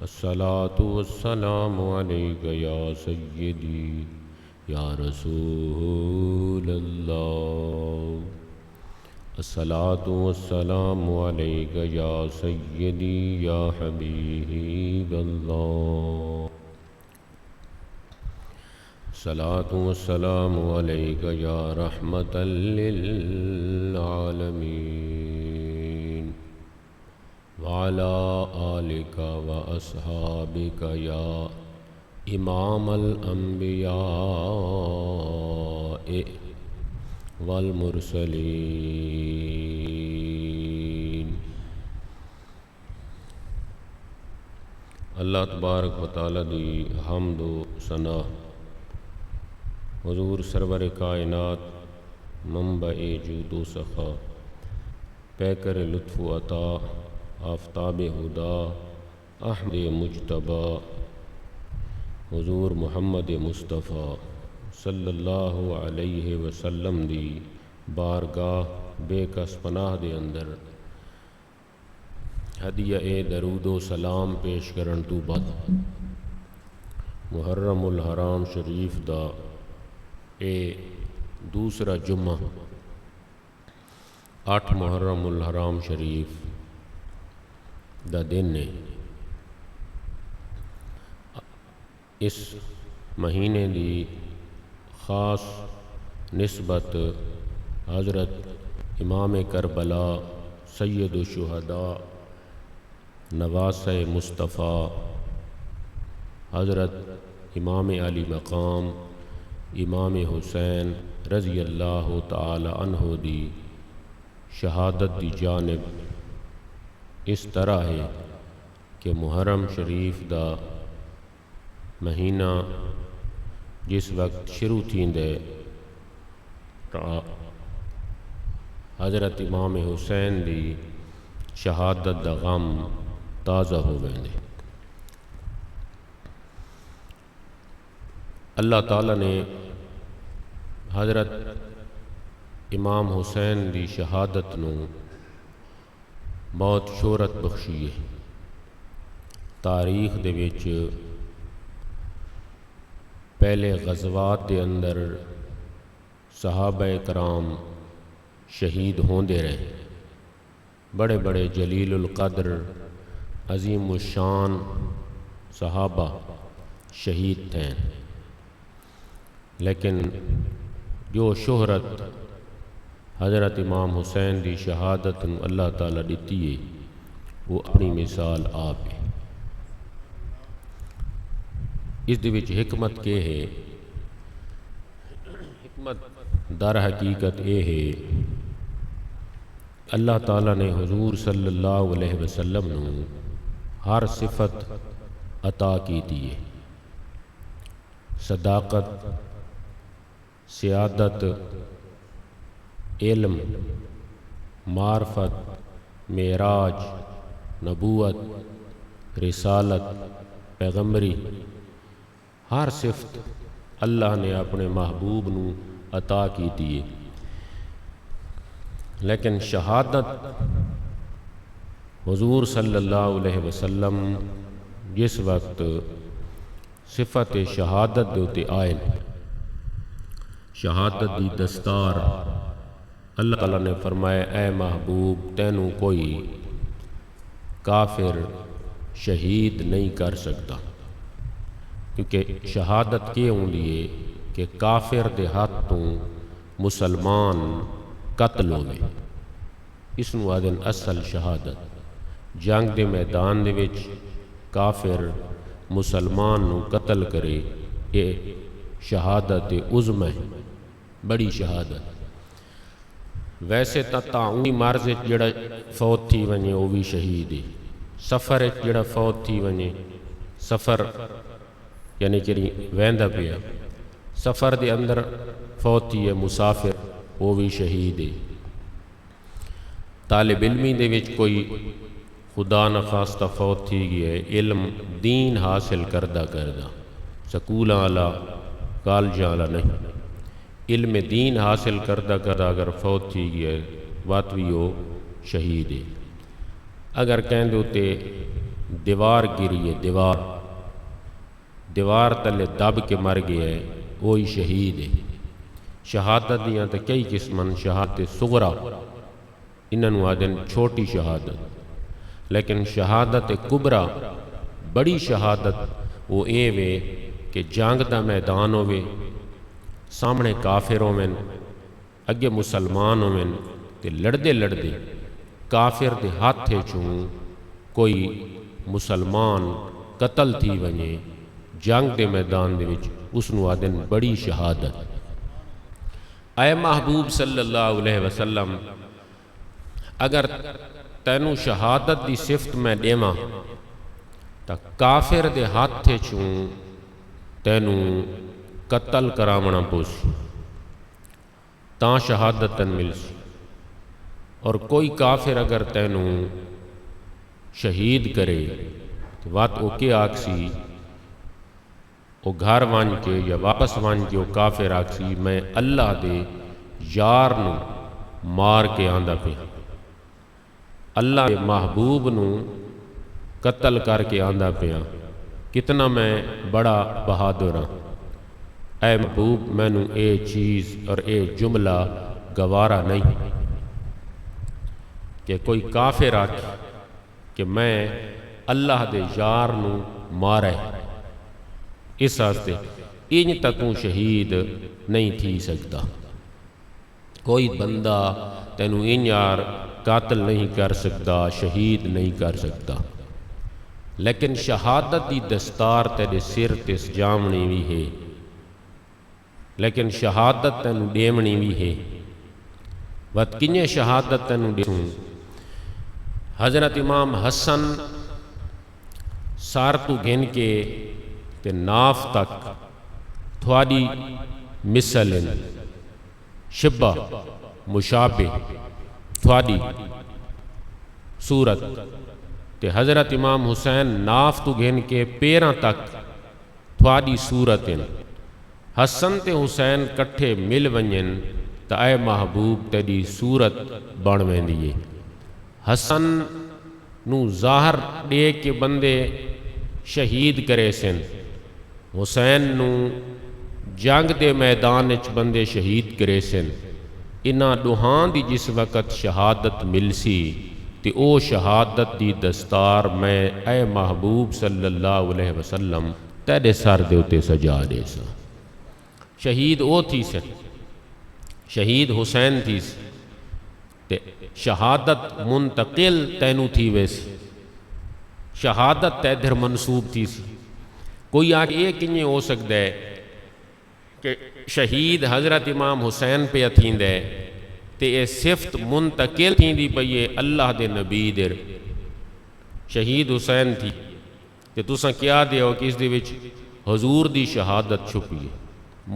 الصلاة والسلام عليك يا سيدي يا رسول الله. الصلاة والسلام عليك يا سيدي يا حبيب الله. الصلاة والسلام عليك يا رحمة للعالمين وعلى آلك وأصحابك يا إمام الأنبياء والمرسلین. اللہ تبارک و تعالی دی حمد و ثنا حضور سرور کائنات منبع جود و سخا پیکر لطف و عطا آفتاب ہدا احمد مجتبی حضور محمد مصطفیٰ صلی اللہ علیہ وسلم دی بارگاہ بے کس پناہ دے اندر ہدیہ درود و سلام پیش کرن تو بعد محرم الحرام شریف دا اے دوسرا جمعہ 8 محرم الحرام شریف دا دن ہے. اس مہینے دی خاص نسبت حضرت امام کربلا سید الشہداء نواسہ مصطفیٰ حضرت امام علی مقام امام حسین رضی اللہ تعالی عنہ دی شہادت دی جانب اس طرح ہے کہ محرم شریف دا مہینہ جس وقت شروع تھیندے حضرت امام حسین دی شہادت دا غم تازہ ہو ویندے. اللہ تعالیٰ نے حضرت امام حسین دی شہادت نو بہت شہرت بخشی ہے. تاریخ دے وچ پہلے غزوات دے اندر صحابہ کرام شہید ہوندے رہے. بڑے بڑے جلیل القدر عظیم الشان صحابہ شہید تھے، لیکن جو شہرت حضرت امام حسین دی شہادت اللہ تعالیٰ دیتی ہے وہ اپنی مثال آپ ہے. اس دے وچ حکمت کے ہے، حکمت در حقیقت یہ ہے اللہ تعالیٰ نے حضور صلی اللہ علیہ وسلم نو ہر صفت عطا کی ہے. صداقت، سیادت، علم، معرفت، معراج، نبوت، رسالت، پیغمبری، ہر صفت اللہ نے اپنے محبوب نو عطا کی ہے. لیکن شہادت حضور صلی اللہ علیہ وسلم جس وقت صفت شہادت دوتے آئے، شہادت دی دستار اللہ تعالیٰ نے فرمایا اے محبوب تینوں کوئی کافر شہید نہیں کر سکتا، کیونکہ شہادت کے ہوندی کہ کافر دے ہاتھ تو مسلمان قتل ہوئے. اس نو آدن اصل شہادت. جنگ دے میدان دے وچ کافر مسلمان نو قتل کرے، یہ شہادت عظمی ہے، بڑی شہادت. ویسے تا تعاونی مرض جڑا فوت تھی ونجے وہ بھی شہید ہے. سفر جڑا فوت تھی ونجے، سفر یعنی کہ ویندا پیا، سفر دے اندر فوت تھی ہے مسافر، وہ بھی شہید ہے. طالب علمی دے وچ کوئی خدا نخواستہ فوت تھی گئی ہے، علم دین حاصل کردہ سکول والا کالج والا نہیں، علم دین حاصل کردہ اگر فوت تھی گئی ہے وات بھی وہ شہید ہے. اگر کہیں دوتے دیوار گری ہے، دیوار تلے دب کے مر گیا ہے، وہی شہید ہے۔ شہادت دیاں تے کئی قسمن، شہادت صغرا انہوں آدن چھوٹی شہادت، لیکن شہادت کبرا بڑی شہادت وہ اے وے کہ جنگ دا میدان ہوئے، سامنے کافر ہوئن، اگے مسلمان ہوئن، تے لڑدے لڑدے کافر دے ہاتھے چوں کوئی مسلمان قتل تھی ونجے جنگ دے میدان دے وچ، اس نو آدن بڑی شہادت۔ اے محبوب صلی اللہ علیہ وسلم، اگر تینوں شہادت دی صفت میں دیواں تا کافر دے ہاتھے چوں تینوں قتل کراونا پوسی تاں شہادت تن ملسی، اور کوئی کافر اگر تینوں شہید کرے تو وات او کے آکسی او گھر وان کے یا واپس وان کے او کافر آکسی میں اللہ دے یار نو مار کے آندہ پہ، اللہ دے محبوب نو قتل کر کے آندہ پہ، کتنا میں بڑا بہادر ہاں۔ اے محبوب میں نو اے چیز اور اے جملہ گوارا نہیں کہ کوئی کافر آکے کہ میں اللہ دے یار نو مارے، اس واسطے ان تکوں شہید نہیں تھی سکتا۔ کوئی بندہ تینوں ان یار قاتل نہیں کر سکتا، شہید نہیں کر سکتا، لیکن شہادت دی دستار تیرے سر تے سجامنی بھی ہے، لیکن شہادت تینوں دیمنی بھی ہے۔ وقت کنye شہادت تینوں دیوں، حضرت امام حسن سار تو گھن کے تے ناف تک تھوڑی مثل شبہ مشابہ تھوڑی صورت تے حضرت امام حسین ناف تو گھن کے پیراں تک تھوڑی صورت حسن تے حسین کٹھے مل ونجن تا اے محبوب تیری صورت بن ویندی۔ حسن نو ظاہر دے کے بندے شہید کرے سن، حسین نو جنگ دے میدان وچ بندے شہید کرے سن، انہاں دوہاں دی جس وقت شہادت ملسی تے او شہادت دی دستار میں اے محبوب صلی اللہ علیہ وسلم تیرے سر دے اتے سجا دے سا۔ شہید او تھی سن، شہید حسین تھی سی، تے شہادت منتقل تینوں تھی ویسی، شہادت تیدھر منصوب تھی سی۔ کوئی آگے یہ کنye ہو سکتا ہے کہ شہید حضرت امام حسین پہ اتھین دے تے اے صفت منتقل تھیں دی پئیے اللہ دے نبی در شہید حسین تھی تے تُساں کیا دے ہو کہ اس دے وچ حضور دی شہادت چھپی ہے،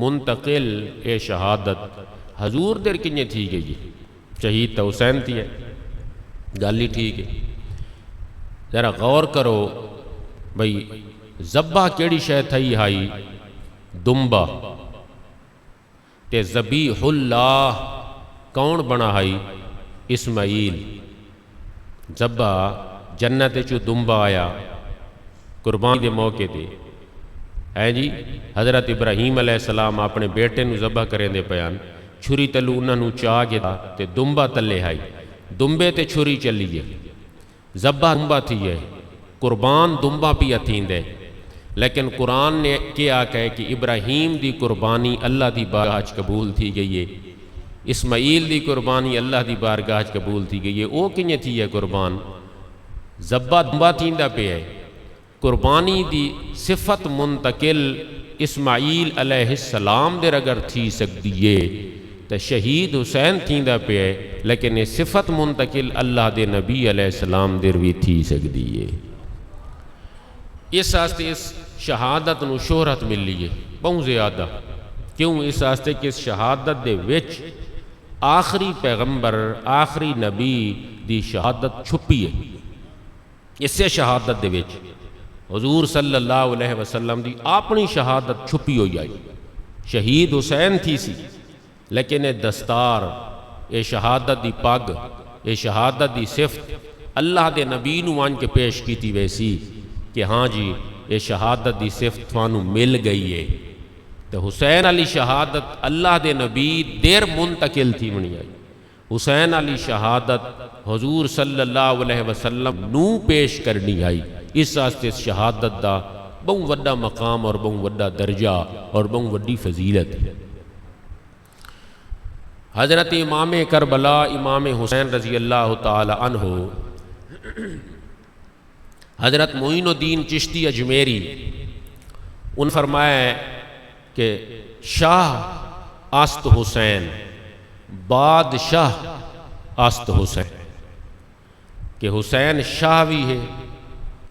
منتقل اے شہادت حضور در کنye تھی گئی ہے، شہید تا حسین تھی ہے، گالی ٹھیک ہے۔ ذرا غور کرو بھئی زبہ کیڑی شے تھئی ہائی دمبا تے ذبیح اللہ کون بنا ہائی اسماعیل، زبہ جنت چو دمبا آیا قربان دے موقع دے ہے جی۔ حضرت ابراہیم علیہ السلام اپنے بیٹے نو ذبح کریں دے پیان، چھری تلو انہاں نو چاہ گیا تے دمبا تلے ہائی، دمبے تے چھری چلی ہے، ذبح دمبا تھی ہے، قربان دمبا پی اتھین دے، لیکن قرآن نے کیا کہے کہ ابراہیم دی قربانی اللہ دی بارگاہ قبول تھی گئی ہے، اسماعیل دی قربانی اللہ دی بارگاہ قبول تھی گئی ہے۔ او کنye تھی ہے قربان، ذبح دمبا تھیندا پہ ہے، قربانی دی صفت منتقل اسماعیل علیہ السلام در اگر تھی سکتی ہے تو شہید حسین تھیندا پہ ہے، لیکن یہ صفت منتقل اللہ دے نبی علیہ السلام در بھی تھی سکتی ہے۔ اس واسطے اس شہادت نو شہرت ملی ہے بہت زیادہ، کیوں؟ اس واسطے کہ اس شہادت دے وچ آخری پیغمبر آخری نبی دی شہادت چھپی ہے، اس سے شہادت دے وچ حضور صلی اللہ علیہ وسلم دی اپنی شہادت چھپی ہوئی آئی، شہید حسین تھی سی، لیکن یہ دستار یہ شہادت دی پگ یہ شہادت دی صفت اللہ دے نبی نو آن کے پیش کی تھی ویسی کہ ہاں جی یہ شہادت دی صفت تھانوں مل گئی ہے، تو حسین علی شہادت اللہ دے نبی دیر منتقل تھی منی آئی۔ حسین علی شہادت حضور صلی اللہ علیہ وسلم نو پیش کرنی آئی، اس واسطے شہادت دا بہت وڈا مقام اور بہت وڈا درجہ اور بہت وڈی فضیلت ہے۔ حضرت امام کربلا امام حسین رضی اللہ تعالی عنہ، حضرت معین الدین چشتی اجمیری ان فرمایا ہے کہ شاہ است حسین بادشاہ است حسین، کہ حسین شاہ بھی ہے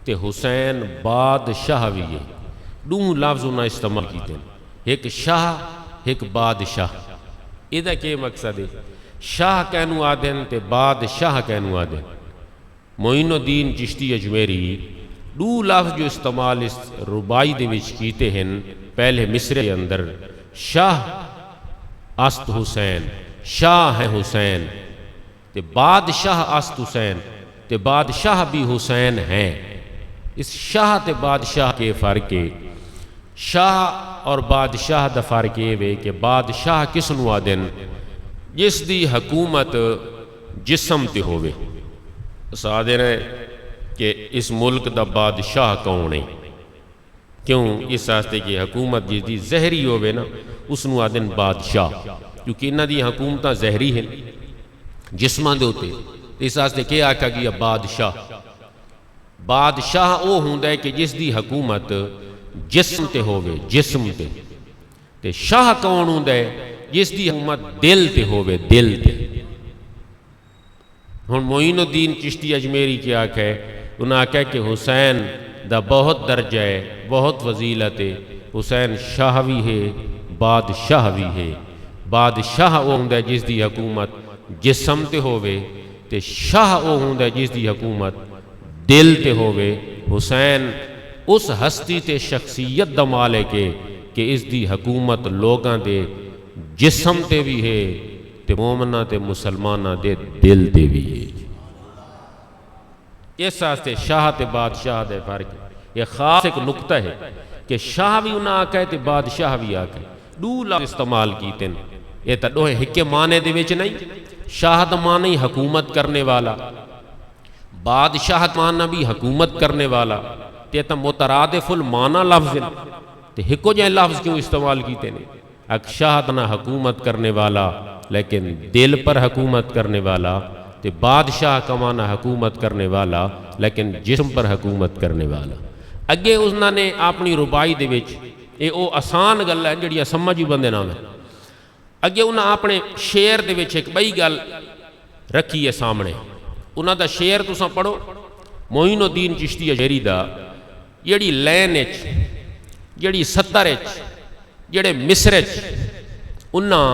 تے حسین بادشاہ بھی ہے۔ دو لفظ انہیں استعمال کیتے ہیں، ایک شاہ ایک بادشاہ۔ یہ کیا مقصد ہے؟ شاہ کہنو آدھن تے بادشاہ کہنو آدھن۔ معین الدین چشتی اجمیری دو لفظ جو استعمال اس ربائی دے وچ کیتے ہیں، پہلے مصرے کے اندر شاہ است حسین، شاہ ہے حسین، تے بادشاہ است حسین، تے بادشاہ بھی حسین ہیں۔ اس شاہ تے بادشاہ کے فرق ہے، شاہ اور بادشاہ دا فرق یہ ہے کہ بادشاہ کس نو آدن جس دی حکومت جسم تے ہوئے۔ سادے رہے کہ اس ملک دا بادشاہ کون ہے، کیوں؟ اس واسطے کہ حکومت جس دی زہری ہوئے نا اس نو آدن بادشاہ، کیونکہ انہاں دی حکومتاں زہری ہیں جسماں دے ہوتے، اس واسطے کیا آکھا گیا بادشاہ۔ بادشاہ او ہوندا ہے کہ جس دی حکومت جسم تے ہوئے، جسم تے شاہ کون ہوندا ہے جس دی حکومت دل تے ہوئے، دل تے۔ ہن معین الدین چشتی اجمیری کیا آکھا ہے؟ انہاں آکھا ہے کہ حسین دا بہت درجہ ہے، بہت فضیلت ہے، حسین شاہ بھی ہے بادشاہ بھی ہے۔ بادشاہ او ہوندا ہے جس دی حکومت جسم تے ہوئے، تے شاہ او ہوندا ہے جس دی حکومت دل تے ہوئے۔ حسین اس ہستی تے شخصیت دا مالک ہے کہ اس دی حکومت لوگاں دے جسم تے بھی ہے تے مومنہ تے مسلمانہ دے دل تے بھی ہے۔ اس واسطے شاہ تے بادشاہ دے فرق ہے۔ یہ خاص ایک نقطہ ہے کہ شاہ بھی انہاں آکھا ہے تے بادشاہ بھی آکھا ہے، دو لفظ استعمال کیتے ہیں۔ یہ تا دوہے ہکے معنی دے وچ نہیں، شاہ دا معنی حکومت کرنے والا، بادشاہ معنی بھی حکومت کرنے والا، تے تا مترادف المعنی لفظ ہے، تے ہکو جائے لفظ کیوں استعمال کیتے ہیں؟ اک شاہ دا حکومت کرنے والا لیکن دل پر حکومت کرنے والا، تے بادشاہ کا معنی حکومت کرنے والا لیکن جسم پر حکومت کرنے والا۔ اگے انہوں نے اپنی ربائی دے وچ اے او آسان گل ہے جڑی سمجھ بندے نام ہے، اگے انہاں اپنے شعر دے وچ ایک بئی گل رکھی ہے سامنے۔ انہاں دا شعر تساں پڑھو، معین الدین چشتی اجمیری دا، جڑی لین وچ، جڑی سطر وچ، جڑے مصر وچ انہاں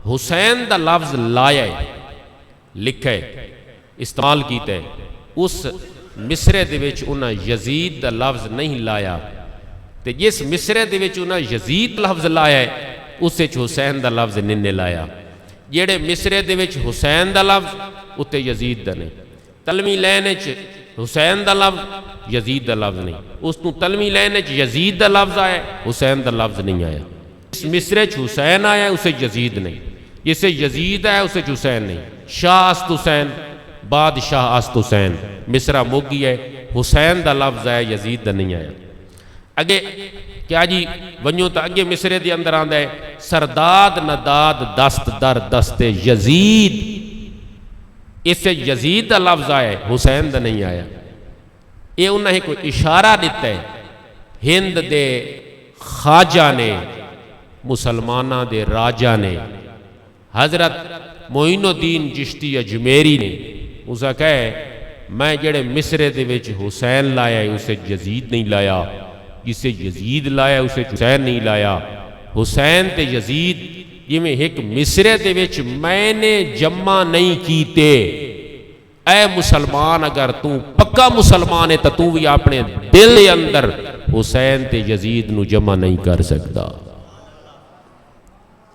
حسین دا لفظ لایا ہے، لکھا ہے، استعمال کیتا ہے۔ اس مصرے دے وچ انہاں یزید دا لفظ نہیں لایا، تے جس مصرے دے وچ انہاں یزید لفظ لایا ہے اس وچ حسین دا لفظ نہیں لایا۔ جڑے مصرے دے وچ حسین دا لفظ اتے یزید دا نہیں، تلمی لین وچ حسین دا لفظ یزید دا لفظ نہیں، اس تو تلمی لین وچ یزید دا لفظ آیا حسین دا لفظ نہیں آیا۔ اس مصرے وچ حسین آیا اسے یزید نہیں، جسے یزید آیا اسے حسین نہیں۔ شاہ است حسین بادشاہ است حسین، مصرہ موگی ہے، حسین دا لفظ آیا یزید دا نہیں آیا۔ اگے کیا جی ونیو تا اگے مصرے دے اندر آندا ہے سرداد نداد دست در دست یزید، اس سے یزید دا لفظ آیا ہے حسین دا نہیں آیا۔ یہ انہوں نے کوئی اشارہ دیتا ہے ہند دے خواجہ نے، مسلمانہ دے راجہ نے، حضرت معین الدین چشتی اجمیری نے اسے کہے میں جڑے مصرے دے وچ حسین لایا ہے اسے یزید نہیں لایا، جسے یزید لایا اسے حسین نہیں لایا۔ حسین تے یزید یہ میں ایک مصرے دے وچ میں نے جمع نہیں کیتے۔ اے مسلمان اگر تو پکا مسلمان ہے تو بھی اپنے دل اندر حسین تے یزید نو جمع نہیں کر سکتا۔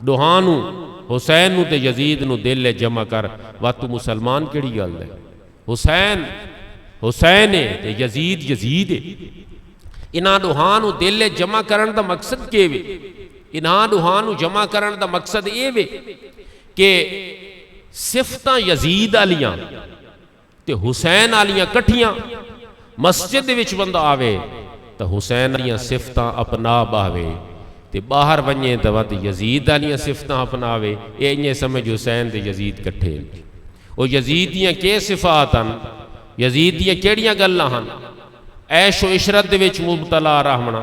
دوہانو حسین نو تے یزید نو دل جمع کر، وہ تو مسلمان کیڑی گل ہے؟ حسین حسین ہے تے یزید یزید ہے. انہاں دوہاں نو دل جمع کرن دا مقصد کے وے؟ انہاں دوہاں نو جمع کرن دا مقصد اے وے کہ صفتاں یزید والیاں تے حسین والیاں کٹھیاں مسجد دے وچ بندہ آوے تے حسین والیاں صفتاں اپنا باوے تے باہر ونجے تے وت یزید والیاں صفتاں اپناوے. اے انہیں سمجھ حسین تے یزید کٹھے. او یزید دیاں کے صفات ہن؟ یزید دیاں کیڑیاں گلاں ہن؟ عیش و عشرت دے وچ مبتلا رہنا،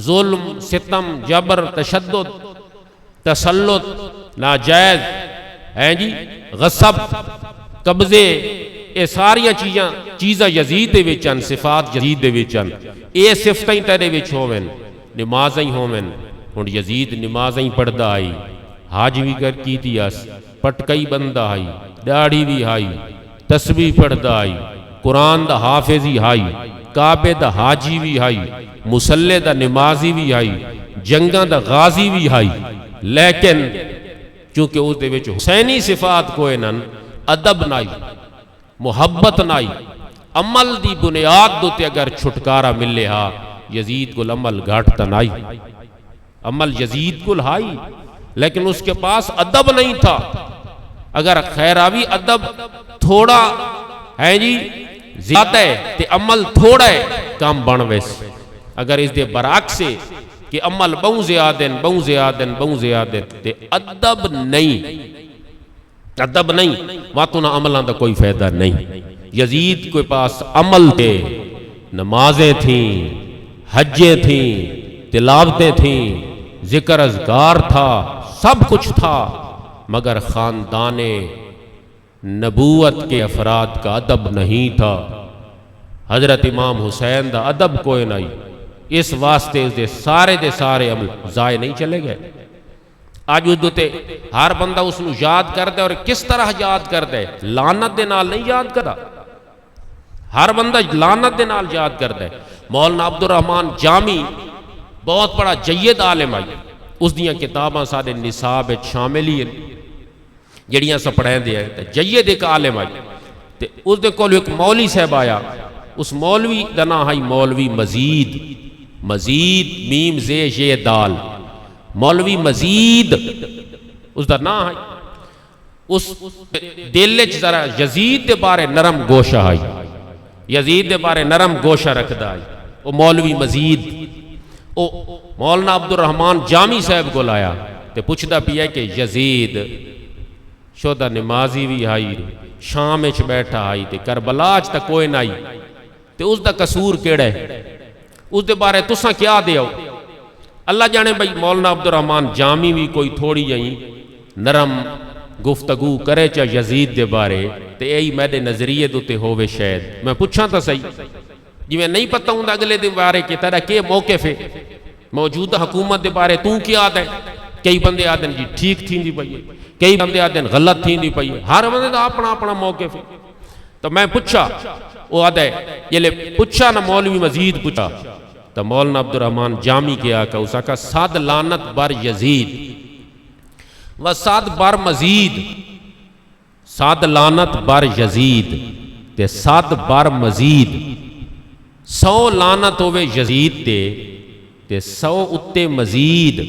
ظلم ستم جبر تشدد تسلط ناجائز ہیں جی غصب قبضے، اے ساریاں چیزاں یزید دے وچ ہن، صفات یزید دے وچ ہن. اے صفتاں تیرے وچ ہوویں، نمازاں ہوویں. ہن یزید نمازاں پڑھدا آئی، حج بھی کر کیتی اس، پٹکئی بندہ آئی، داڑھی بھی آئی، تسبیح پڑھدا آئی، قرآن دا حافظ ہی آئی، کعبے دا حاجی بھی آئی، مسلح دا نمازی بھی آئی، جنگاں دا غازی بھی آئی. لیکن چونکہ اس دے وچ حسینی صفات کوئی نن، ادب نائی، محبت نائی، عمل دی بنیاد دوتے اگر چھٹکارا ملے ہا، یزید کو عمل گھاٹتا نائی. عمل یزید کو ہائی لیکن اس کے پاس ادب نہیں تھا. اگر خیراوی ادب تھوڑا ہے جی زیادہ ہے تے عمل تھوڑا ہے کام بن ویس. اگر اس دے برعکس سے کہ عمل بہوں زیادن تے ادب نہیں واتوں نہ عملان دا کوئی فائدہ نہیں. یزید کے پاس عمل تھے، نمازیں تھیں، حجیں تھیں، تلاوتیں تھیں، ذکر اذکار تھا، سب کچھ تھا، مگر خاندان نبوت کے افراد کا ادب نہیں تھا. حضرت امام حسین دا ادب کوئی نہیں. اس واسطے اس دے سارے عمل ضائع نہیں چلے گئے. آج اس دوتے ہر بندہ اس نو یاد کر دے، اور کس طرح یاد کر دے؟ لعنت دے نال نہیں یاد کردا. ہر بندہ لعنت دے نال یاد کر دے. مولانا عبدالرحمن جامی بہت بڑا جید عالم آئی، اس دیاں کتاباں سارے نصاب شامل ہی جڑیاں سا پڑھیں دے ہیں. جید ایک عالم آئی تے اس دے کول ایک مولوی صاحب آیا. اس مولوی دا نام ہے مولوی مزید میم زے یہ دال، مولوی مزید اس دا نام ہے. اس دل وچ ذرا یزید دے بارے نرم گوشہ آئی، یزید دے بارے نرم گوشہ رکھدا آئی. وہ مولوی مزید او مولانا عبدالرحمن جامی صاحب کو لایا تے پوچھدا پیا کہ یزید شودہ نمازی بھی آئی، شام وچ بیٹھا آئی تے کربلا وچ تک کوئی نہ آئی تے اس دا قصور کیڑا ہے؟ اس دے بارے تساں کیا دیو؟ اللہ جانے بھائی مولانا عبدالرحمن جامی بھی کوئی تھوڑی جائیں نرم گفتگو کرے چا یزید دے بارے تے یہی میرے نظریے دوتے ہووے. شاید میں پوچھاں تا صحیح جی میں نہیں پتہ ہوں اگلے دے بارے کہ تیرا کے موقف ہے موجودہ حکومت دے بارے تو کیا آدھے؟ کئی بندے آدھیں جی ٹھیک تھی دی پئی، کئی بندے آدھیں غلط تھی دی پئی. ہر بندے دا اپنا اپنا موقف ہے. تو میں پوچھا وہ آدھے یہ لے پوچھا نہ مولوی مزید پوچھا تو مولانا عبدالرحمن جامی کیا کہ اسا کا صد لعنت بر یزید و صد بر مزید، صد لعنت بر یزید تے صد بر مزید. 100 لعنت ہوئے یزید تے 100 اتے مزید.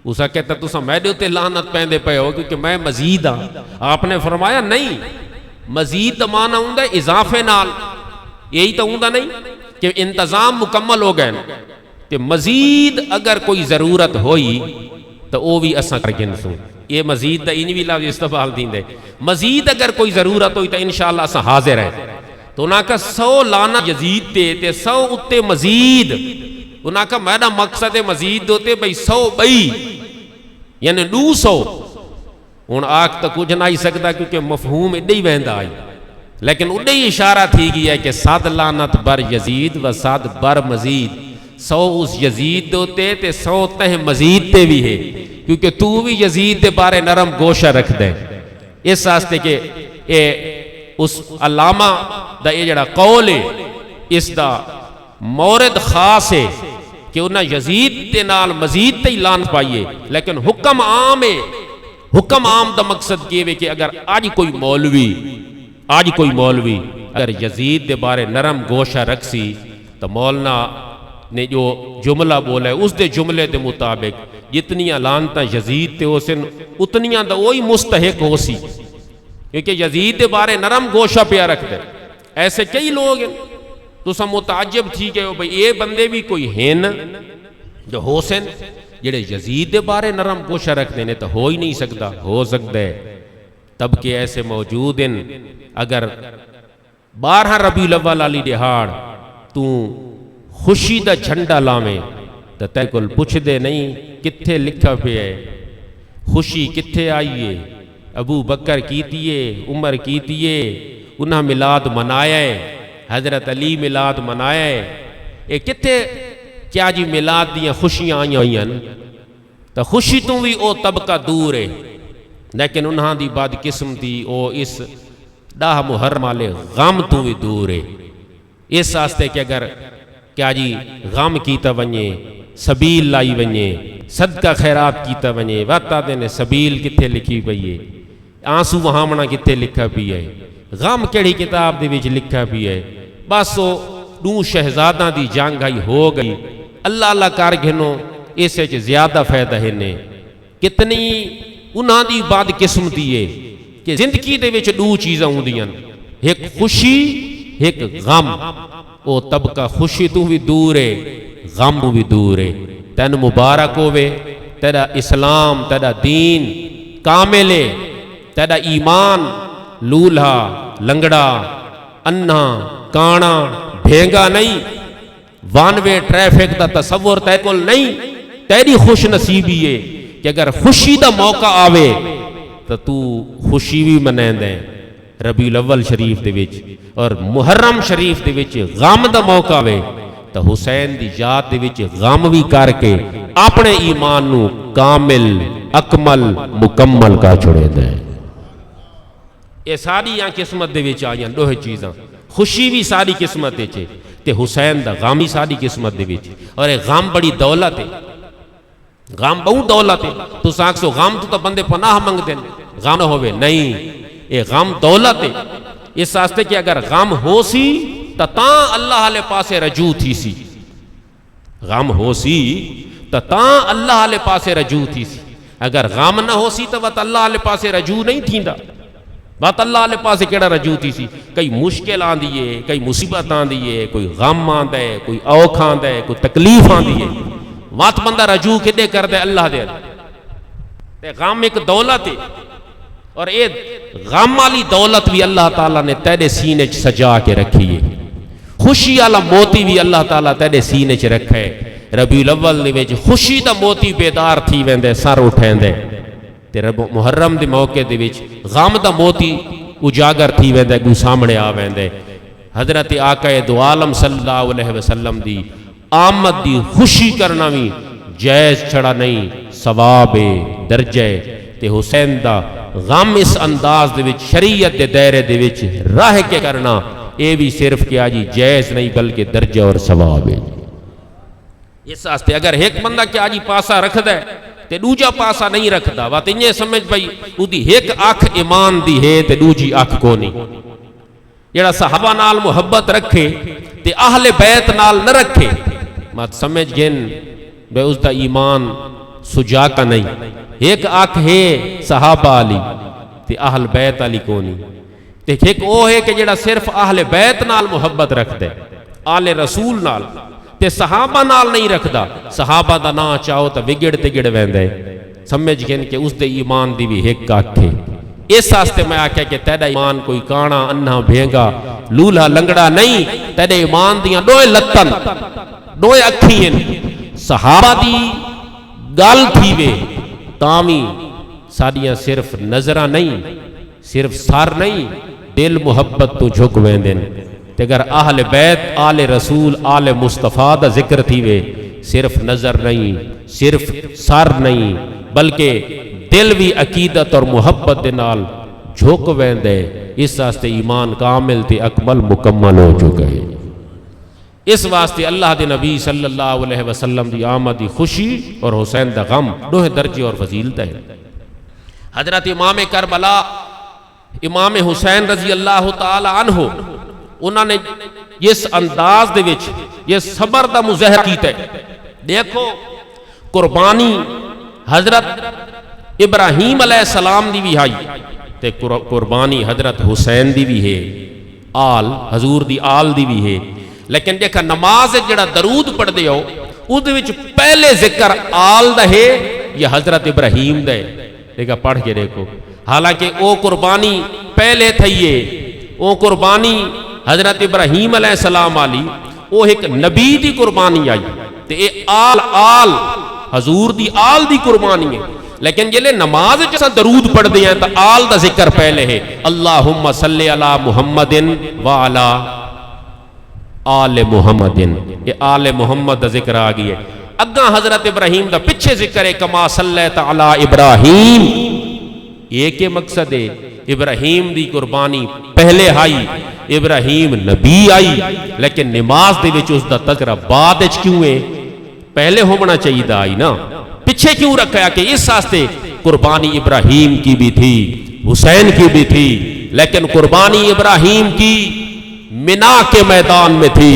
اسا کہتا تو سا میں دے اتے لعنت پہندے پہ ہو کیونکہ میں مزید ہاں. آپ نے فرمایا نہیں، مزید معنی ہوں اضافے نال، یہی تو ہوں نہیں کہ انتظام مکمل ہو گئے کہ مزید اگر کوئی ضرورت ہوئی تو وہ بھی اساں کر گنسوں. یہ مزید دا انہی بھی لفظ استعمال دین دے. مزید اگر کوئی ضرورت ہوئی تو انشاءاللہ اساں حاضر ہیں. تو انہاں کا 100 لعنت یزید تے 100 اتے مزید. انہاں کا میرا مقصد مزید ہوتے بھئی 100 بئی یعنی 200. ہن آگ تو کچھ نہ ہی سکتا کیونکہ مفہوم اڈے ہی وہندہ آئی، لیکن اڈے ہی اشارہ تھی گیا ہے کہ 100 لعنت بر یزید و 100 بر مزید. 100 اس یزید دوتے تے 100 تہ مزید تے بھی ہے کیونکہ تو بھی یزید دے بارے نرم گوشہ رکھ دے. اس واسطے کہ اس علامہ دا یہ جڑا قول ہے اس دا مورد خاص ہے کہ انہاں یزید تے نال مزید تے لعنت پائیے، لیکن حکم عام ہے. حکم عام دا مقصد یہ ہے کہ اگر آج کوئی مولوی اگر یزید دے بارے نرم گوشہ رکھسی تو مولانا نے جو جملہ بولا ہے اس دے جملے دے مطابق جتنیاں لانتاں یزید تے ہو سن اتنیاں دا وہی مستحق ہو سی، کیونکہ یزید دے بارے نرم گوشہ پیا رکھ دے۔ ایسے کئی لوگ ہیں تو سب متعجب تھی کہ بھئی یہ بندے بھی کوئی ہیں جو ہو سن جڑے یزید دے بارے نرم گوشہ رکھ دینے، تو ہو ہی نہیں سکتا، ہو سکتا ہے تب کہ ایسے موجود ہیں۔ اگر 12 ربیع الاول والی دہاڑ تو خوشی دا جھنڈا لاویں تو تے کول پوچھ دے نہیں کتھے لکھا پہ ہے، خوشی کتھے آئی ہے، ابو بکر کیتی ہے، عمر کیتی ہے، انہاں میلاد منایا ہے، حضرت علی میلاد منایا ہے، اے کتھے کیا جی میلاد دیاں خوشیاں آئیں ہوئیں، تو خوشی تو بھی او طبقہ دور ہے، لیکن انہاں دی بد قسمتی او اس 10 محرم والے غم تو بھی دور ہے۔ اس واسطے کہ اگر کیا جی غم کیتا ونجے، سبیل لائی ونجے، صدقہ خیرات کیتا ونجے، وقتا دینے سبیل کتھے لکھی پئی ہے، آنسو وہامنا کتھے لکھا پئی ہے، غم کیڑی کتاب دے وچ لکھا پئی ہے، بس وہ دو شہزاداں دی جنگ آئی ہو گئی، اللہ اللہ کر گھنو اس وچ زیادہ فائدہ ہے نے۔ کتنی انہاں دی بد قسمتی ہے کہ زندگی دے وچ دو چیزاں ہوندیاں، ایک خوشی ایک غم، او طبقہ خوشی تو بھی دور ہے، غم تو بھی دور ہے۔ تین مبارک ہوئے، تیرا اسلام تیرا دین کامل ہے، تیرا ایمان لولہا لنگڑا انہا کانا بھینگا نہیں، وان وے ٹریفک دا تصور تے کول نہیں، تیری خوش نصیبی ہے کہ اگر خوشی دا موقع آوے تو خوشی بھی منین دیں ربیع الاول شریف دے وچ، اور محرم شریف دے وچ غم دا موقع آوے تو حسین دی یاد دے وچ غم بھی کر کے اپنے ایمان نو کامل اکمل مکمل کا چھوڑے دیں۔ یہ ساری یہاں قسمت دے وچ آئیاں دو چیزاں، خوشی بھی ساری قسمت دے چھے تے حسین دا غم بھی ساری قسمت دے وچ، اور یہ غم بڑی دولت ہے، غم بہت دولت ہے۔ تو ساکسو غم تو بندے پناہ منگ دیں، غم ہوئے نہیں، یہ غم دولت ہے۔ اس واسطے کہ اگر غم ہو سی تو تاں اللہ علیہ پاسے رجوع تھی سی، غم ہو سی تو تاں اللہ علیہ پاسے رجوع تھی سی، اگر غم نہ ہو سی تو وقت اللہ علیہ پاسے رجوع نہیں تھیندا، بات اللہ علیہ پاسے کیڑا رجوع تھی سی۔ کئی مشکل آن دیئے، کئی مصیبت آن دیئے، کوئی غم آن دے، کوئی اوکھ آن دے، کوئی تکلیف آن دیئے، وات بندہ رجوع کدے کر دے اللہ دے۔ تے غم ایک دولت ہے، اور اے غم والی دولت بھی اللہ تعالیٰ نے تیرے سینے چ سجا کے رکھی ہے، خوشی والا موتی بھی اللہ تعالیٰ تیرے سینے چ رکھے۔ ربیع الاول دے وچ خوشی دا موتی بیدار تھی ویندے، سر اٹھیندے، تے محرم دے موقع دے وچ غم دا موتی اجاگر تھی ویندے، کو سامنے آ ویندے۔ حضرت آقا دو عالم صلی اللہ علیہ وسلم دی آمد دی خوشی کرنا بھی جائز چھڑا نہیں، ثواب درجے تے حسین دا غم اس انداز دے وچ شریعت دے دائرے دے وچ راہ کے کرنا، اے بھی صرف کیا جی جائز نہیں بلکہ درجہ اور ثواب ہے۔ اس واسطے اگر ایک بندہ کیا جی پاسا رکھ دے تے دوجا پاسا نہیں رکھدا، بات انہیں سمجھ بھئی اودی ایک اکھ ایمان دی ہے تے دوجی اکھ کو نہیں۔ جڑا صحابہ نال محبت رکھے تے اہل بیت نال نہ رکھے، مات سمجھ گن بے اس دا ایمان سجا کا نہیں۔ ایک اکھ ہے صحابہ علی تے اہل بیت علی کو نہیں، تے ایک وہ ہے کہ جڑا صرف اہل بیت نال محبت رکھ دے، آل رسول نال تے صحابہ نال نہیں رکھدا، صحابہ دا نا چاہو تا وگڑ تے گڑ ویندے، سمجھ گن کہ اس دے ایمان دی بھی ایک اکھ ہے۔ اس واسطے میں آکھیا کہ تیرا ایمان کوئی کانا انہا بھینگا لولہا لنگڑا نہیں، تیرے ایمان دیاں دوئے لتن دوئے اکھیں، صحابہ دی گال تھی وے تامی ساڑیاں صرف نظرہ نہیں، صرف سار نہیں، دل محبت تو جھک ویندن۔ تے اگر اہل بیت آل رسول آل مصطفیٰ دا ذکر تھی وے، صرف نظر نہیں، صرف سار نہیں، بلکہ دل بھی عقیدت اور محبت دے نال جھک ویندے۔ اس واسطے ایمان کامل تے اکمل مکمل ہو چکے۔ اس واسطے اللہ دے نبی صلی اللہ علیہ وسلم دی آمد دی خوشی اور حسین دا غم دوہ درجے اور فضیلت ہے۔ حضرت امام کربلا امام حسین رضی اللہ تعالی عنہ انہوں نے اس انداز دے وچ یہ صبر دا مظاہرہ کیتا ہے. دیکھو قربانی حضرت ابراہیم علیہ السلام دی بھی آئی تے قربانی حضرت حسین دی بھی ہے، آل حضور دی آل دی بھی ہے. لیکن دیکھا نماز جڑا درود پڑھ دے ہو اس دے وچ پہلے ذکر آل دا ہے یا حضرت ابراہیم دا ہے. دیکھا پڑھ کے دیکھو، حالانکہ او قربانی پہلے تھئیے، او قربانی حضرت ابراہیم علیہ السلام آلی او ایک نبی دی قربانی آئی تے اے آل حضور دی آل دی قربانی ہے. لیکن جلے نماز جیسا درود پڑھ دیا تو آل دا ذکر پہلے ہے، اللہم صلی علی محمد وعلا آل محمد. یہ آل محمد دا ذکر آگئی ہے. اگاں حضرت ابراہیم دا پچھے ذکر ہے کما صلیت علی ابراہیم. ایک مقصد ہے ابراہیم دی قربانی پہلے آئی، ابراہیم نبی آئی، لیکن نماز دے وچ اس دا تذکرہ بعد وچ کیوں ہے؟ پہلے ہونا چاہیے دا آئی نا، پیچھے کیوں رکھا کہ اس واسطے قربانی ابراہیم کی بھی تھی، حسین کی بھی تھی، لیکن قربانی ابراہیم کی منا کے میدان میں تھی،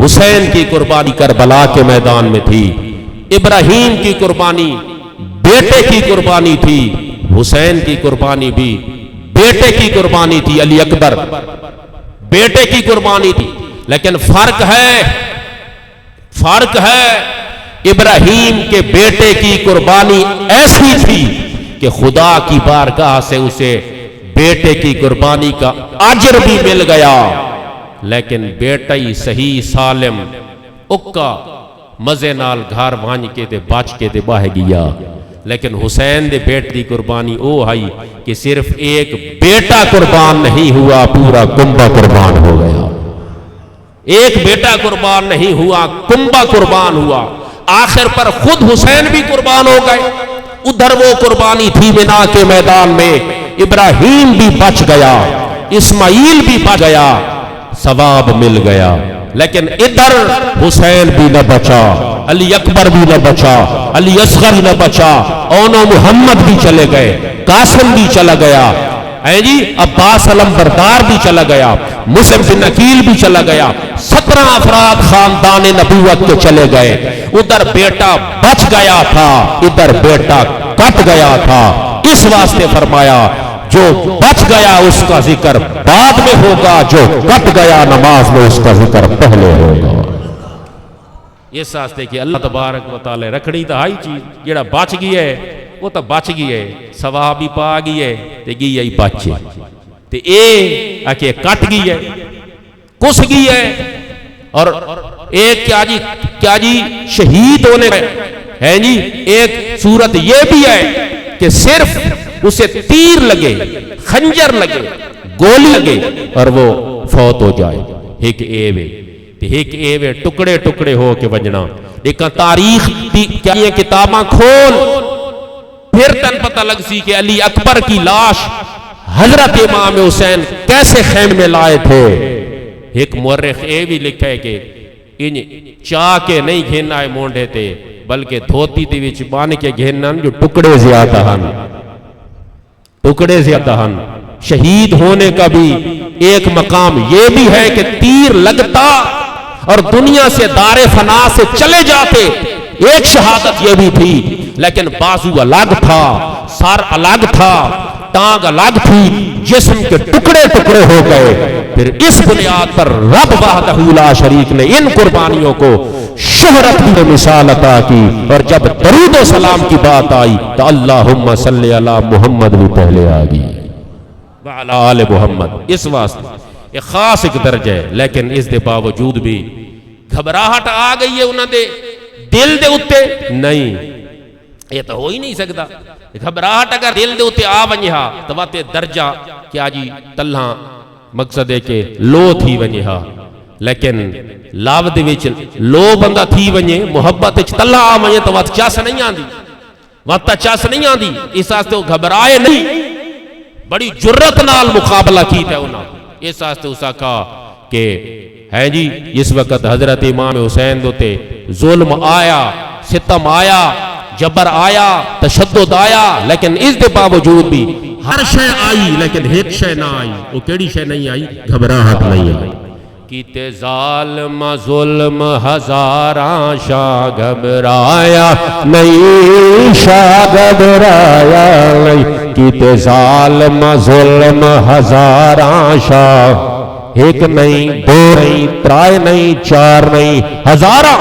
حسین کی قربانی کربلا کے میدان میں تھی. ابراہیم کی قربانی بیٹے کی قربانی تھی، حسین کی قربانی بھی بیٹے کی قربانی تھی، علی اکبر بیٹے کی قربانی تھی. لیکن فرق ہے ابراہیم کے بیٹے کی قربانی ایسی تھی کہ خدا کی بارگاہ سے اسے بیٹے کی قربانی کا اجر بھی مل گیا، لیکن بیٹا ہی صحیح سالم اکا مزے نال گھر وانج کے دے بچ کے دے باہ گیا. لیکن حسین دے بیٹ دی قربانی او آئی کہ صرف ایک بیٹا قربان نہیں ہوا، پورا کنبہ قربان ہو گیا. ایک بیٹا قربان نہیں ہوا، کنبہ قربان ہوا. آخر پر خود حسین بھی قربان ہو گئے. ادھر وہ قربانی تھی منا کے میدان میں، ابراہیم بھی بچ گیا، اسماعیل بھی بچ گیا، ثواب مل گیا. لیکن ادھر حسین بھی نہ بچا، علی اکبر بھی نہ بچا، علی اصغر نہ بچا، اونو محمد بھی چلے گئے، قاسم بھی چلا گیا، جی عباس علم بردار بھی چلا گیا، مسلم بن عقیل بھی چلا گیا. 17 افراد خاندان نبوت کے چلے گئے. ادھر بیٹا بچ گیا تھا، ادھر بیٹا کٹ گیا تھا. اس واسطے فرمایا جو بچ گیا اس کا ذکر بعد میں ہوگا، جو کٹ گیا نماز میں اس کا ذکر پہلے ہوگا. اس واسطے کہ اللہ تبارک و تعالی رکھڑی تو ہائی چیز جڑا بچ گیا ہے وہ تو بچ گیا ہے، ثواب بھی پا گئی ہے تے گئی ہے بچے تے اے آکے کٹ گئی ہے، کس گئی ہے. اور ایک کیا جی شہید ہونے ہے جی. ایک صورت یہ بھی ہے کہ صرف اسے تیر لگے، خنجر لگے، گولی لگے اور وہ فوت ہو جائے. ایک ایوے ٹکڑے ٹکڑے ہو کے وجنا. لیکن تاریخ کیا یہ کتاباں کھول پھر تن پتہ لگ سی کہ علی اکبر کی لاش حضرت امام حسین کیسے خیمے میں لائے تھے. ایک مورخ اے بھی لکھا ہے کہ ان چاہ کے نہیں گھننا ہے مونڈے تھے بلکہ دھوتی دی وچ بان کے گھننا جو ٹکڑے زیادہ ہن. شہید ہونے کا بھی ایک مقام یہ بھی ہے کہ تیر لگتا اور دنیا سے دار فنا سے چلے جاتے. ایک شہادت یہ بھی تھی، لیکن بازو الگ تھا، سر الگ تھا، ٹانگ الگ تھی، جسم کے ٹکڑے ٹکڑے ہو گئے. پھر اس بنیاد پر رب وحدہ لا شریک نے ان قربانیوں کو شہرت کی مثال عطا کی. اور جب درود و سلام کی بات آئی تو اللہم صلی علی محمد بھی پہلے آ گئی وعلی آل محمد. اس واسطے ایک خاص ایک درجہ ہے. لیکن اس دے باوجود بھی گھبراہٹ آ گئی ہے انہوں دے دل دے اتے نہیں، یہ تو ہو ہی نہیں سکتا. گھبراہٹ اگر دل دے اتے آ ونجہا تو واتے درجہ کیا جی تلہاں مقصد ہے کہ لو تھی ونجہا. لیکن لاو دے وچ لو بندہ تھی ونجے محبت وچ تلہاں آ ونجے تو وات چاس نہیں آندی، وات چاس نہیں آندی. اس واسطے وہ گھبرائے نہیں، بڑی جرت نال مقابلہ کیتا ہے انہاں. اس واسطے اسا کہا کہ ہے جی اس وقت حضرت امام حسین دوتے ظلم آیا، ستم آیا، جبر آیا، تشدد آیا، لیکن اس دے باوجود بھی ہر شے آئی لیکن ایک شے نہ آئی. وہ کیڑی شے نہیں آئی؟ گھبراہٹ نہیں آئی. کیتے ظالم ظلم ہزاراں شاہ گھبرایا نہیں، شاہ گھبرایا نہیں، کیتے ظالم ظلم ہزاراں شاہ، ایک نہیں دو نہیں ترائے نہیں چار نہیں ہزاراں،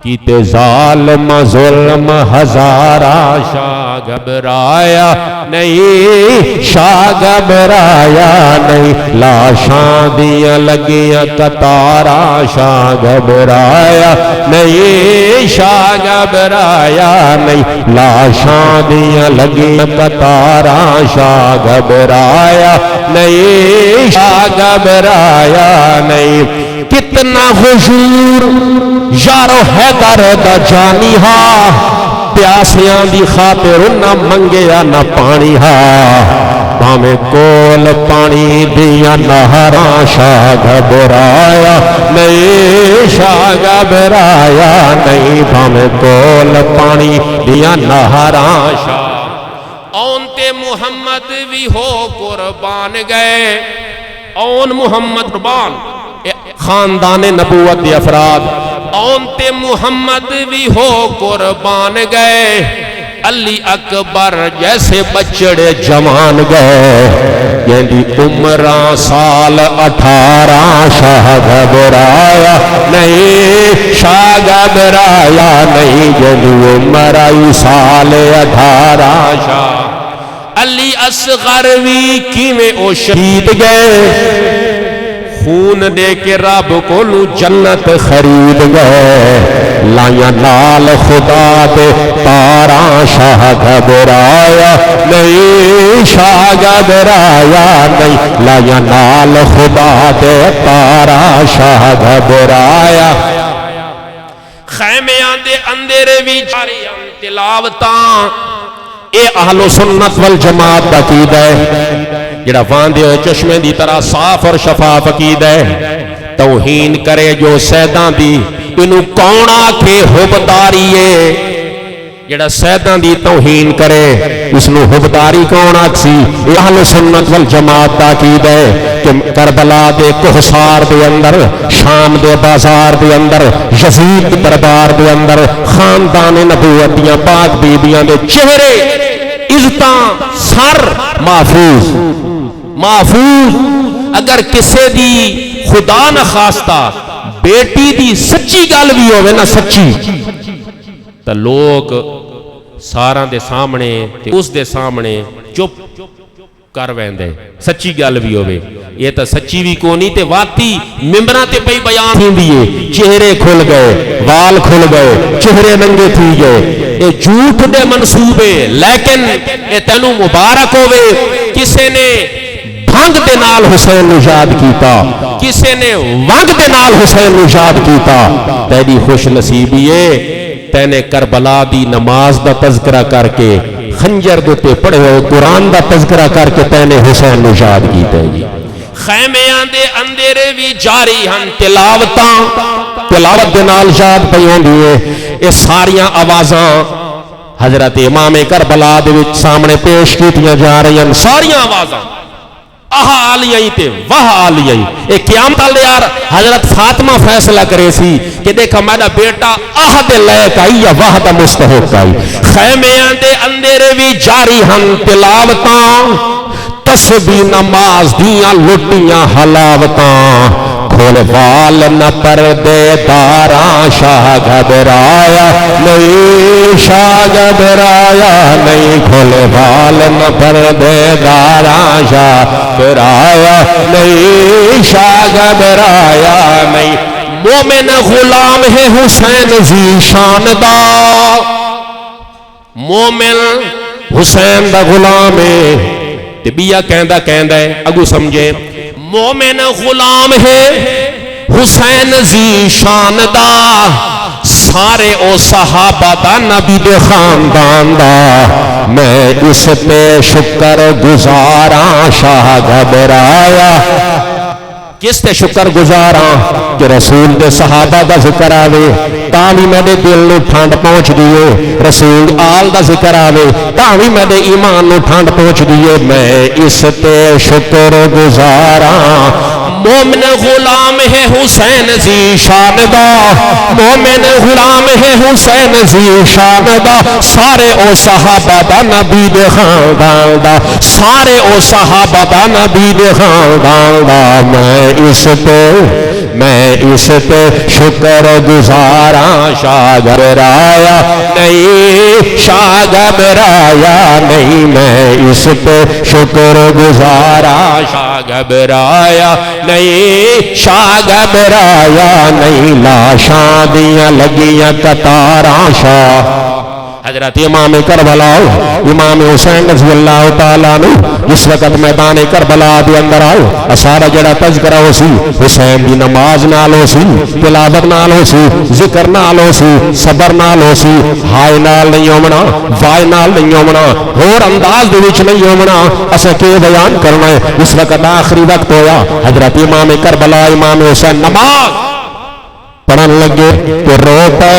کیتے ظالم ظلم ہزاراں شاہ گھبرایا نہیں، شاہ گھبرایا نہیں، لاشاں دیاں لگیاں قطاراں شاہ گھبرایا نہیں، شاہ گھبرایا نہیں، لاشاں دیاں لگیاں قطاراں شاہ گھبرایا نہیں، شاہ گھبرایا نہیں، کتنا حضور یارو حیدر دا جانی ہا، پیاسیاں دی خاطر نہ منگیا نہ پانی ہا، بھاویں کول پانی دیا نہراں شاہ گھبرایا نہیں، شاہ گھبرایا نہیں، بھاویں کول پانی دیا نہراں شاہ، اون تے محمد بھی ہو قربان گئے، اون محمد قربان خاندان نبوت دے افراد، اون تے محمد بھی ہو قربان گئے، علی اکبر جیسے بچڑے جوان گئے، یعنی عمرہ سال 18 شاہ گھبرایا نہیں، شاہ گھبرایا نہیں، یعنی عمرہ سال 18 شاہ، علی اصغر بھی کیویں او شہید گئے، خون دے کے رب کو جنت خرید گئے، لائیاں نال خدا دے تاراں شاہ گھبرایا نہیں، شاہ گھبرایا نہیں، لائیاں نال خدا دے تاراں شاہ گھبرایا، خیمیاں دے اندر بھی جاری تلاوتاں، اے اہل سنت والجماعت دا عقیدہ ہے، جڑا واندے ہو چشمے دی طرح صاف اور شفاف عقیدہ ہے، توہین کرے جو سیداں دی انہوں کون آکھے حبداریے، جڑا سیداں دی توہین کرے اس نو حبداری کون آکسی، اے اہل سنت والجماعت دا عقیدہ ہے کہ کربلا دے کوہسار دے اندر، شام دے بازار دے اندر، یزید دربار دے اندر، خاندان نبوتیاں پاک بیبیاں دے چہرے عزتاں سر محفوظ محفوظ، اگر کسے دی خدا نہ خواستہ بیٹی دی سچی گل بھی ہوئے نا سچی، تو لوگ ساراں دے سامنے اس دے سامنے چپ کر ویندے، سچی گل بھی ہوئے، یہ تو سچی بھی کونی تے واتی ممبران تے پئی بیان تھی دیئے، چہرے کھل گئے، وال کھل گئے، چہرے ننگے تھی گئے، یہ جھوٹ دے منصوبے، لیکن یہ تینو مبارک ہوئے، کسے نے بھنگ دے نال حسین نجات کیتا، کسے نے ونگ دے نال حسین نجات کیتا، تیری خوش نصیبی ہے، تینے کربلا دی نماز دا تذکرہ کر کے خنجر دوتے پڑھے ہو قرآن دا تذکرہ کر کے تینے حسین نجات کیتے ہیں، خیمیاں دے اندر بھی جاری ہن تلاوتاں، تلاوت دے نال یاد پیوں دیئے، اے ساریاں آوازاں حضرت امام کربلا دے وچ سامنے پیش کیتیاں جا رہی ہیں، ساریاں آوازاں آہا آلیائی تے واہ آلیائی، ایک قیامت یار حضرت فاطمہ فیصلہ کرے سی کہ دیکھا میرا بیٹا آہ دے لائق آئی یا واہ دا مستحق آئی، خیمیاں دے اندر بھی جاری ہن تلاوتاں، تسبیح نماز دیاں لٹیاں حلاوتاں، کھول وال نہ پردے داراں شاہ گھبرایا نہیں، شاہ گھبرایا نہیں، کھول وال نہ پردے داراں شاہ گھبرایا نہیں، شاہ گھبرایا نہیں، مومن غلام ہے حسین ذی شان دا، مومن حسین دا غلام ہے، تبیہ کہندہ ہے اگو سمجھے، مومن غلام ہے حسین ذی شان دا، سارے او صحابہ دا نبی دے خاندان دا، میں اس پہ شکر گزاراں شاہ گھبرایا، کس تے شکر گزاراں کہ رسول دے صحابہ دا ذکر آوے تاوی میں دے دل نو ٹھنڈ پہنچ دیئے، رسول آل دا ذکر آوے تاوی میں دے ایمان نو ٹھنڈ پہنچ دیئے، میں اس تے شکر گزاراں مومن غلام ہے حسین ذی شان دا، مومن غلام ہے حسین ذی شان دا، سارے او صحابہ دا نبی دے خاندان دا، سارے او صحابہ دا نبی دے خاندان دا، میں اس پہ شکر گزاراں، شاہ گھبرایا نہیں، شاہ گھبرایا نہیں، میں اس پہ شکر گزاراں، شاہ گھبرایا نہیں، شاہ گھبرایا نہیں، لاشاں دیاں لگیاں قطاراں شاہ۔ حضرت امام کربلا امام حسین رضی اللہ تعالیٰ عنہ اس وقت میدان کربلا دے اندر آؤ، سارا جڑا تذکرہ ہو سی حسین دی نماز نال ہو سی، تلاوت نال ہو سی، ذکر نال ہو سی، صبر نال ہو سی، ہائے نال نہیں ہومنا، وائے نال نہیں ہومنا، اور انداز دے وچ نہیں ہومنا، اسے کے بیان کرنا ہے۔ اس وقت آخری وقت ہویا، حضرت امام کربلا امام حسین نماز پڑھن لگے تو رو پے،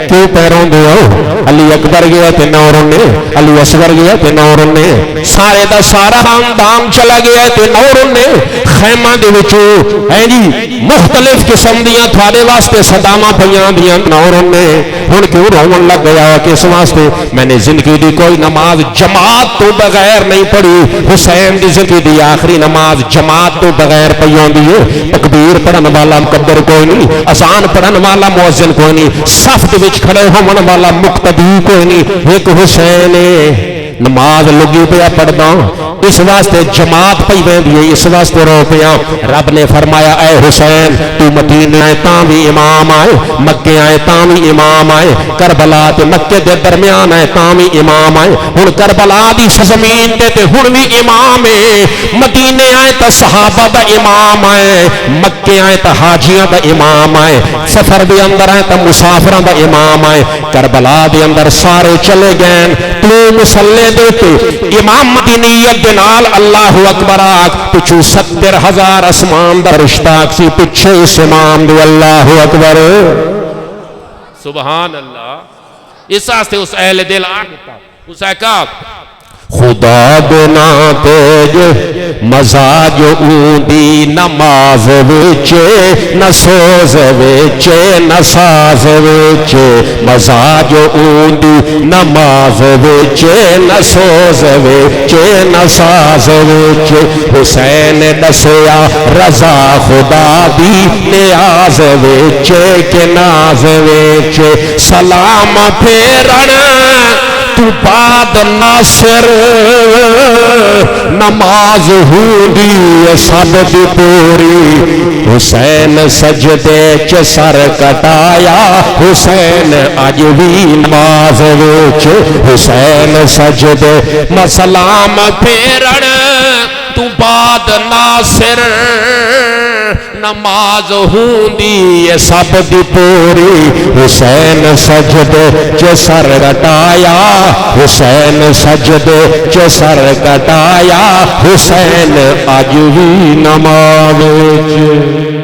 کیوں پیروں دے ہو؟ علی اکبر گیا تے نورن نے، علی اصغر گیا تے نورن نے، سارے دا سارا خاندان چلا گیا تے نورن نے، خیمہ دے وچوں ہے جی مختلف قسم دیاں تھوڑے واسطے صداماں پیاں دیاں نورن نے، ہن کیوں رون لگ گیا کس واسطے؟ میں نے زندگی دی کوئی نماز جماعت تو بغیر نہیں پڑھی، حسین دی زندگی دی آخری نماز جماعت تو بغیر پئی ہوندی ہے، تکبیر پڑھن والا مکبر کوئی نہیں، اذان پڑھن والا مؤذن کوئی نہیں، صف دے وچ کھڑے ہون والا مقتدی کوئی نہیں، ایک حسین نماز لگی پیا پڑھدا، اس واسطے جماعت پئی ویندی ہے، اس واسطے رو پیا۔ رب نے فرمایا اے حسین تو مدینے آئے تاں بھی امام آئے، مکے آئے تاں بھی امام آئے، کربلا تے مکے دے درمیان آئے تاں بھی امام آئے، ہن کربلا دی سرزمین تے ہن بھی امام ہے، مدینے آئے تا صحابہ دا امام آئے، مکے آئے تا حاجیاں دا امام آئے، سفر دے اندر آئے تا مسافراں دا امام آئے، کربلا دے اندر سارے چلے گئے، تو مسلے دیتے امام مدینیت دنال اللہ اکبر آگ، پچھو 70,000 اسمان دا رشتاق سی، پچھے اس امام دے اللہ اکبر سبحان اللہ۔ اس آستے اس اہل دل آگتا اس اکاق خدا گنا تیج مزاج اوندی نماز وچے نہ سوز وچے نہ ساز وچے، مزاج اوندی نماز وچے نہ سوز وچے نہ ساز وچے، حسین دسیا رضا خدا دی نیاز وچے کہ ناز وچے، سلام پھیرن تو بعد ناصر نماز ہوندی سب دی پوری، حسین سجدے چ سر کٹایا، حسین اج بھی نماز وچ، حسین سجدے مسلام پھیرن تو بعد ناصر نماز ہوندی سب دی پوری، حسین سجدے چ سر کٹایا، حسین سجدے چ سر کٹایا، حسین اج بھی نماز وچ